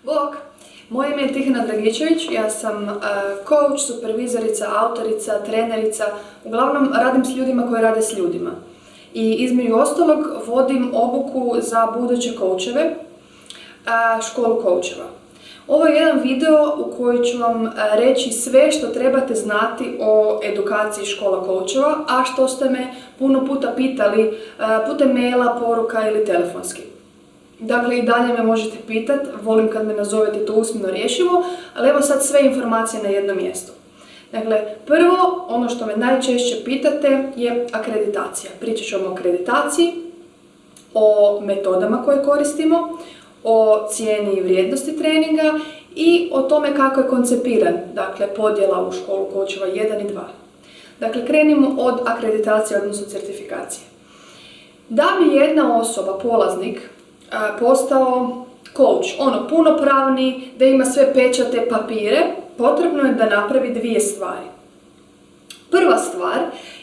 Bog! Moje ime je Tihana Dragičević, ja sam coach, supervizorica, autorica, trenerica, uglavnom radim s ljudima koji rade s ljudima. I između ostalog vodim obuku za buduće coacheve, školu coacheva. Ovo je jedan video u koji ću vam reći sve što trebate znati o edukaciji škola coacheva, a što ste me puno puta pitali putem maila, poruka ili telefonski. Dakle, i dalje me možete pitati, volim kad me nazovete, to usmeno rješivo, ali evo sad sve informacije na jednom mjestu. Dakle, prvo, ono što me najčešće pitate je akreditacija. Pričat ću vam o akreditaciji, o metodama koje koristimo, o cijeni i vrijednosti treninga i o tome kako je koncipiran, dakle, podjela u školu coacheva 1 i 2. Dakle, krenimo od akreditacije, odnosno certifikacije. Da bi jedna osoba, polaznik, postao coach, punopravni, da ima sve pečate, papire, potrebno je da napravi dvije stvari. Prva stvar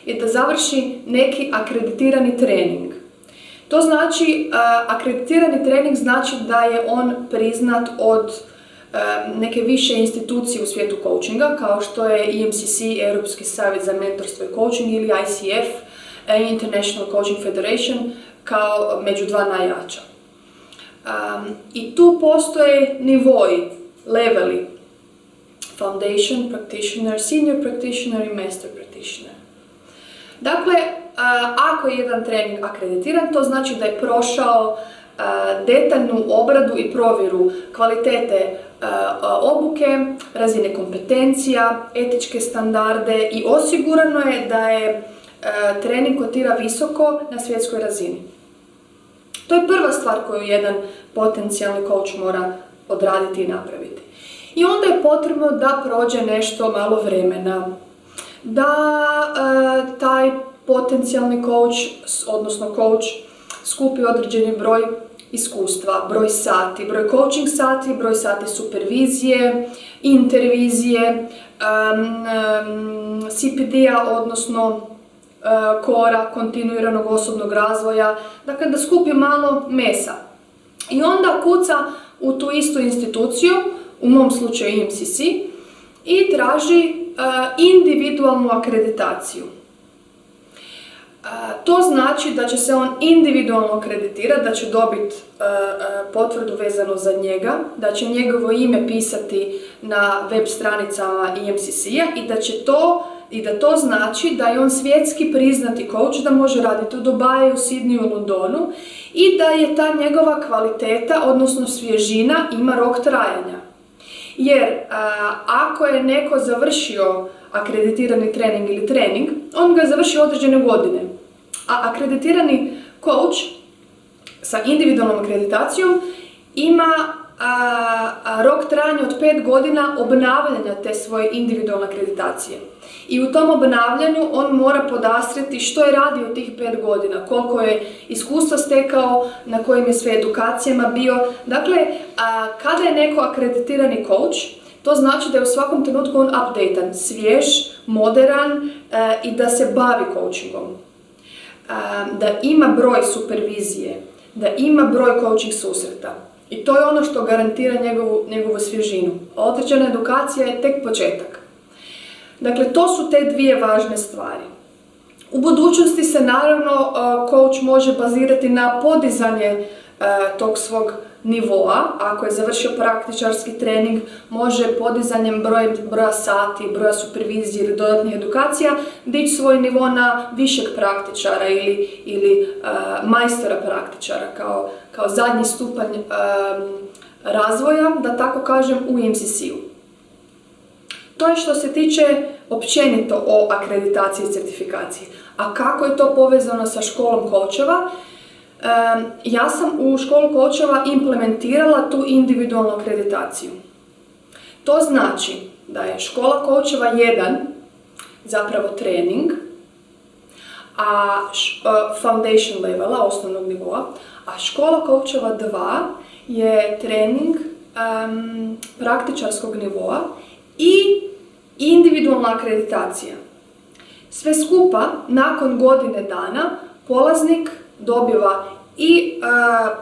je da završi neki akreditirani trening. To znači, akreditirani trening znači da je on priznat od neke više institucije u svijetu coachinga, kao što je EMCC, Europski savjet za mentorstvo i coaching, ili ICF, International Coaching Federation, kao među dva najjača. I tu postoje nivoji, leveli, foundation practitioner, senior practitioner i master practitioner. Dakle, ako je jedan trening akreditiran, to znači da je prošao detaljnu obradu i provjeru kvalitete obuke, razine kompetencija, etičke standarde i osigurano je da je trening kotira visoko na svjetskoj razini. To je prva stvar koju jedan potencijalni coach mora odraditi i napraviti. I onda je potrebno da prođe nešto malo vremena, da taj potencijalni coach, odnosno coach, skupi određeni broj iskustva, broj sati, broj coaching sati, broj sati supervizije, intervizije, CPD-a, odnosno kora, kontinuiranog osobnog razvoja, dakle da skupi malo mesa. I onda kuca u tu istu instituciju, u mom slučaju EMCC, i traži individualnu akreditaciju. To znači da će se on individualno akreditirati, da će dobiti potvrdu vezano za njega, da će njegovo ime pisati na web stranicama EMCC-a i da to znači da je on svjetski priznati coach, da može raditi u Dubaju, Sidniju, Londonu i da je ta njegova kvaliteta, odnosno svježina, ima rok trajanja. Jer ako je neko završio akreditirani trening ili trening, on ga završi određene godine. A akreditirani coach sa individualnom akreditacijom ima rok trajanja od 5 godina obnavljanja te svoje individualne akreditacije. I u tom obnavljanju on mora podastrijeti što je radio tih 5 godina, koliko je iskustva stekao, na kojim je sve edukacijama bio. Dakle, kada je neko akreditirani coach, to znači da je u svakom trenutku on updatan, svjež, moderan i da se bavi coachingom. Da ima broj supervizije, da ima broj coaching susreta. I to je ono što garantira njegovu svježinu. Određena edukacija je tek početak. Dakle, to su te dvije važne stvari. U budućnosti se naravno coach može bazirati na podizanje tog svog nivoa. Ako je završio praktičarski trening, može podizanjem broja sati, broja supervizije ili dodatnih edukacija dići svoj nivo na višeg praktičara ili majstora praktičara kao zadnji stupanj razvoja, da tako kažem, u EMCC-u. To je što se tiče općenito o akreditaciji i certifikaciji. A kako je to povezano sa školom coacheva? Ja sam u školu coacheva implementirala tu individualnu akreditaciju. To znači da je škola coacheva 1 zapravo trening, a foundation levela, osnovnog nivoa, a škola coacheva 2 je trening praktičarskog nivoa i individualna akreditacija. Sve skupa, nakon godine dana, polaznik dobiva i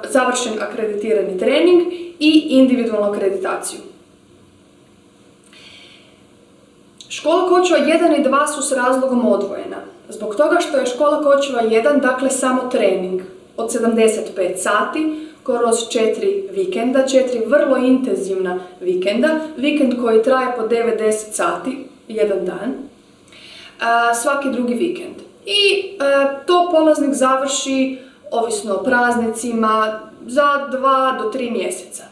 završen akreditirani trening i individualnu akreditaciju. Škola Coachova 1 i 2 su s razlogom odvojena. Zbog toga što je škola Coachova 1, dakle, samo trening od 75 sati kroz 4 vikenda, 4 vrlo intenzivna vikenda, vikend koji traje po 9-10 sati, jedan dan, svaki drugi vikend. I to polaznik završi, ovisno o praznicima, za 2 do 3 mjeseca.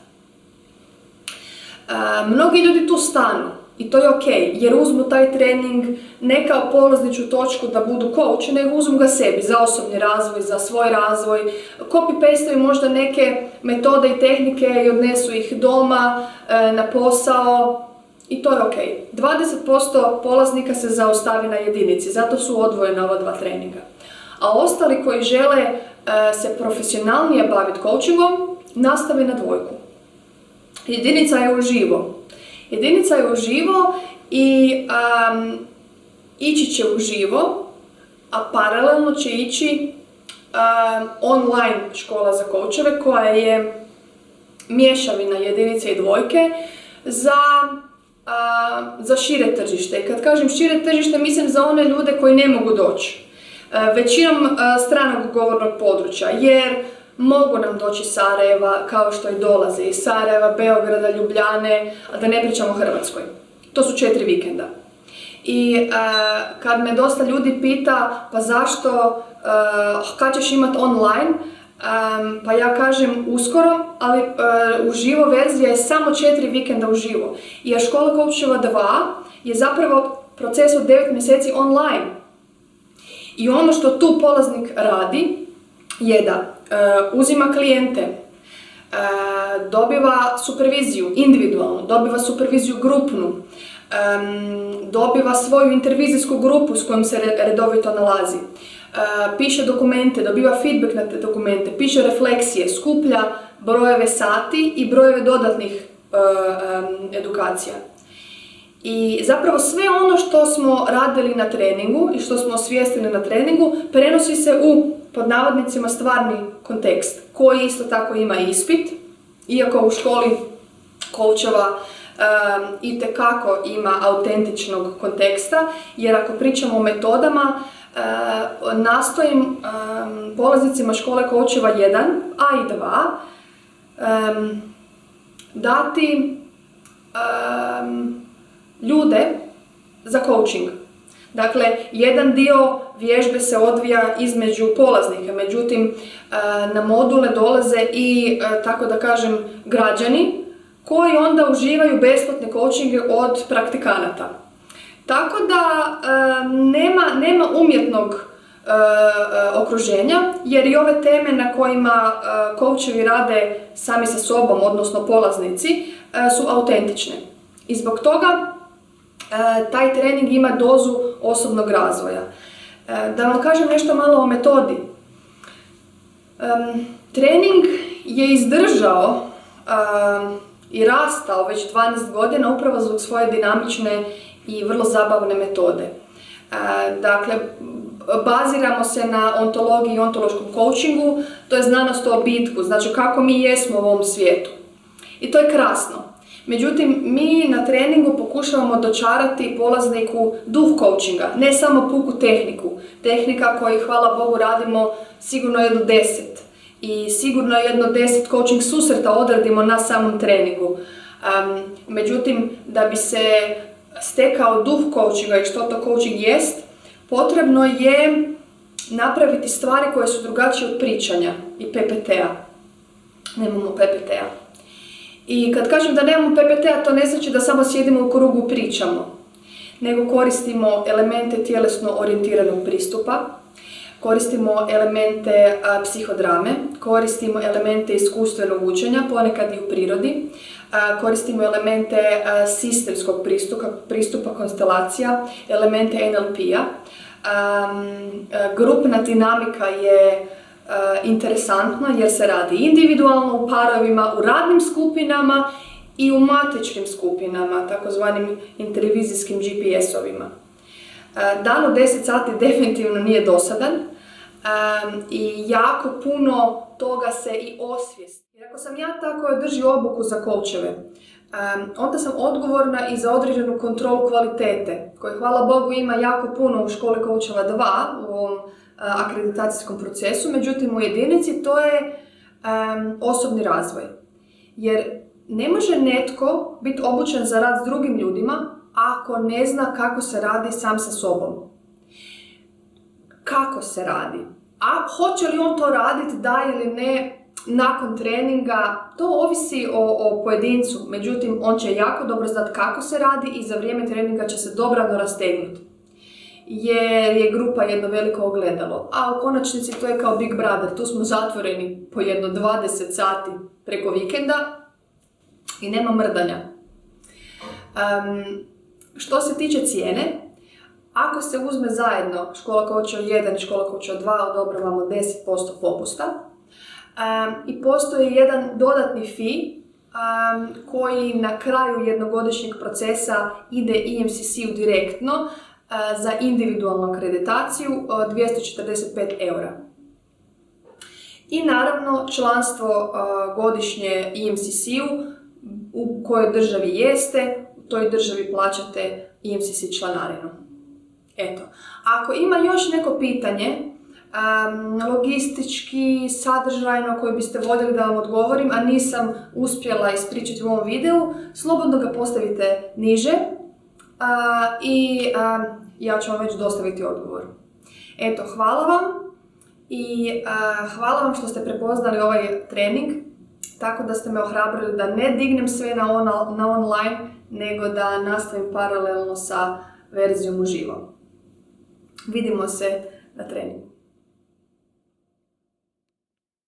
Mnogi ljudi tu stanu i to je ok, jer uzmu taj trening ne kao polazničku točku da budu coach, nego uzmu ga sebi za osobni razvoj, za svoj razvoj, copy-pastaju možda neke metode i tehnike i odnesu ih doma, na posao i to je ok. 20% polaznika se zaustavi na jedinici, zato su odvojena ova 2 treninga. A ostali koji žele se profesionalnije baviti coachingom, nastave na 2. Jedinica je uživo. Jedinica je uživo i ići će uživo, a paralelno će ići online škola za coacheve koja je mješavina jedinice i 2 za šire tržište. I kad kažem šire tržište, mislim za one ljude koji ne mogu doći. Većinom stranog govornog područja, jer mogu nam doći iz Sarajeva, kao što i dolaze iz Sarajeva, Beograda, Ljubljane, a da ne pričamo o Hrvatskoj. To su 4 vikenda. I kad me dosta ljudi pita, pa zašto, kad ćeš imati online, pa ja kažem uskoro, ali uživo verzija je samo 4 vikenda uživo. Jer škola Coachova 2 je zapravo proces od 9 mjeseci online. I ono što tu polaznik radi je da uzima klijente, dobiva superviziju individualnu, dobiva superviziju grupnu, dobiva svoju intervizijsku grupu s kojom se redovito nalazi, piše dokumente, dobiva feedback na te dokumente, piše refleksije, skuplja brojeve sati i brojeve dodatnih edukacija. I zapravo sve ono što smo radili na treningu i što smo osvijestili na treningu prenosi se u, pod navodnicima, stvarni kontekst, koji isto tako ima ispit, iako u školi coachova itekako ima autentičnog konteksta, jer ako pričamo o metodama, nastojim polaznicima škole Coachova 1, a i 2 dati ljude za coaching. Dakle, jedan dio vježbe se odvija između polaznika, međutim na module dolaze i, tako da kažem, građani koji onda uživaju besplatne coachinge od praktikanata. Tako da nema umjetnog okruženja, jer i ove teme na kojima coachevi rade sami sa sobom, odnosno polaznici, su autentične. I zbog toga taj trening ima dozu osobnog razvoja. Da vam kažem nešto malo o metodi. Trening je izdržao i rastao već 12 godina upravo zbog svoje dinamične i vrlo zabavne metode. Dakle, baziramo se na ontologiji i ontološkom coachingu, to je znanost o bitku, znači kako mi jesmo u ovom svijetu. I to je krasno. Međutim, mi na treningu pokušavamo dočarati polazniku duh coachinga, ne samo puku tehniku. Tehnika koju, hvala Bogu, radimo sigurno jedno 10. I sigurno jedno 10 coaching susreta odradimo na samom treningu. Međutim, da bi se stekao duh coachinga i što to coaching jest, potrebno je napraviti stvari koje su drugačije od pričanja i PPT-a. Nemamo PPT-a. I kad kažem da nemamo PPT-a, to ne znači da samo sjedimo u krugu i pričamo, nego koristimo elemente tjelesno orijentiranog pristupa, koristimo elemente psihodrame, koristimo elemente iskustvenog učenja, ponekad i u prirodi, koristimo elemente sistemskog pristupa konstelacija, elemente NLP-a. Grupna dinamika je interesantna jer se radi individualno, u parovima, u radnim skupinama i u matičnim skupinama, takozvanim intervizijskim GPS-ovima. Dan od 10 sati definitivno nije dosadan i jako puno toga se i osvijesti. Jer ako sam ja ta koja drži obuku za coacheve, onda sam odgovorna i za određenu kontrolu kvalitete, koje hvala Bogu ima jako puno u školi coacheva 2 u ovom akreditacijskom procesu, međutim u jedinici to je osobni razvoj. Jer ne može netko biti obučen za rad s drugim ljudima ako ne zna kako se radi sam sa sobom. Kako se radi? A hoće li on to raditi, da ili ne, nakon treninga, to ovisi o pojedincu. Međutim, on će jako dobro znati kako se radi i za vrijeme treninga će se dobrano rastegnuti. Jer je grupa jedno veliko ogledalo. A u konačnici to je kao Big Brother. Tu smo zatvoreni po jedno 20 sati preko vikenda i nema mrdanja. Što se tiče cijene, ako se uzme zajedno škola coacha 1 i škola coacha 2, odobravamo 10% popusta. I postoji jedan dodatni fee koji na kraju jednogodišnjeg procesa ide EMCC-u direktno za individualnu akreditaciju 245 eura. I naravno članstvo godišnje EMCC-u u kojoj državi jeste, u toj državi plaćate EMCC članarinu. Eto, ako ima još neko pitanje, logistički, sadržajno koje biste voljeli da vam odgovorim, a nisam uspjela ispričati u ovom videu, slobodno ga postavite niže i ja ću vam već dostaviti odgovor. Eto, hvala vam i hvala vam što ste prepoznali ovaj trening, tako da ste me ohrabrili da ne dignem sve na online, nego da nastavim paralelno sa verzijom uživo. Vidimo se na treningu.